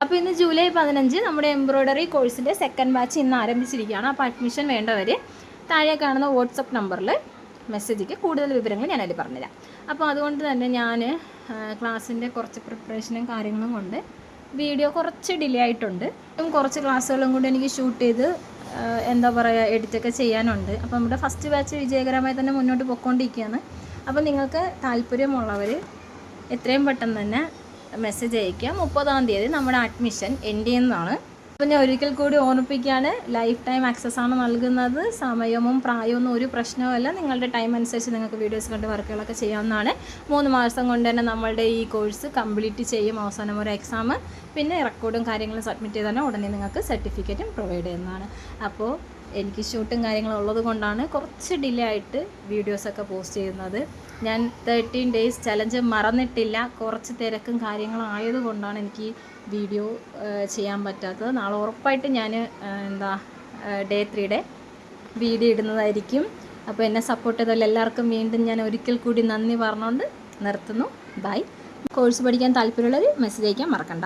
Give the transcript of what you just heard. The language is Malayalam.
അപ്പോൾ ഇന്ന് ജൂലൈ 15 നമ്മുടെ എംബ്രോയ്ഡറി കോഴ്സിൻ്റെ സെക്കൻഡ് ബാച്ച് ഇന്ന് ആരംഭിച്ചിരിക്കുകയാണ്. അപ്പോൾ അഡ്മിഷൻ വേണ്ടവർ താഴെ കാണുന്ന വാട്സപ്പ് നമ്പറിൽ മെസ്സേജിക്ക് കൂടുതൽ വിവരങ്ങൾ ഞാനതിൽ പറഞ്ഞുതരാം. അപ്പോൾ അതുകൊണ്ട് തന്നെ ഞാൻ ക്ലാസ്സിൻ്റെ കുറച്ച് പ്രിപ്പറേഷനും കാര്യങ്ങളും കൊണ്ട് വീഡിയോ കുറച്ച് ഡിലേ ആയിട്ടുണ്ട്. കുറച്ച് ക്ലാസ്സുകളും കൂടി എനിക്ക് ഷൂട്ട് ചെയ്ത് എന്താ പറയുക എഡിറ്റൊക്കെ ചെയ്യാനുണ്ട്. അപ്പോൾ നമ്മുടെ ഫസ്റ്റ് ബാച്ച് വിജയകരമായി തന്നെ മുന്നോട്ട് പോയിക്കൊണ്ടിരിക്കുകയാണ്. അപ്പോൾ നിങ്ങൾക്ക് താല്പര്യമുള്ളവർ എത്രയും പെട്ടെന്ന് തന്നെ മെസ്സേജ് അയയ്ക്കുക. 30-ാം തീയതി നമ്മുടെ അഡ്മിഷൻ എൻഡ് ചെയ്യുന്നതാണ്. അപ്പോൾ ഞാൻ ഒരിക്കൽ കൂടി ഓർമ്മിപ്പിക്കുകയാണ്, ലൈഫ് ടൈം ആക്സസ് ആണ് നൽകുന്നത്. സമയവും പ്രായമൊന്നും ഒരു പ്രശ്നവുമല്ല. നിങ്ങളുടെ ടൈം അനുസരിച്ച് നിങ്ങൾക്ക് വീഡിയോസ് കണ്ട് വർക്കുകളൊക്കെ ചെയ്യാവുന്നതാണ്. 3 മാസം കൊണ്ട് തന്നെ നമ്മളുടെ ഈ കോഴ്സ് കംപ്ലീറ്റ് ചെയ്യും. അവസാനം ഒരു എക്സാം, പിന്നെ റെക്കോർഡും കാര്യങ്ങളും സബ്മിറ്റ് ചെയ്ത് തന്നെ ഉടനെ നിങ്ങൾക്ക് സർട്ടിഫിക്കറ്റും പ്രൊവൈഡ് ചെയ്യുന്നതാണ്. അപ്പോൾ എനിക്ക് ഷൂട്ടും കാര്യങ്ങളും ഉള്ളത് കൊണ്ടാണ് കുറച്ച് ഡിലേ ആയിട്ട് വീഡിയോസൊക്കെ പോസ്റ്റ് ചെയ്യുന്നത്. ഞാൻ 13 ഡേയ്സ് ചലഞ്ച് മറന്നിട്ടില്ല. കുറച്ച് തിരക്കും കാര്യങ്ങളും ആയതുകൊണ്ടാണ് എനിക്ക് വീഡിയോ ചെയ്യാൻ പറ്റാത്തത്. നാളെ ഉറപ്പായിട്ട് ഞാൻ ഡേ 3യുടെ വീഡിയോ ഇടുന്നതായിരിക്കും. അപ്പോൾ എന്നെ സപ്പോർട്ട് ചെയ്തതിൽ എല്ലാവർക്കും വീണ്ടും ഞാൻ ഒരിക്കൽ കൂടി നന്ദി പറഞ്ഞുകൊണ്ട് നിർത്തുന്നു. ബൈ. കോഴ്സ് പഠിക്കാൻ താല്പര്യമുള്ളവർ മെസ്സേജ് അയക്കാൻ മറക്കണ്ട.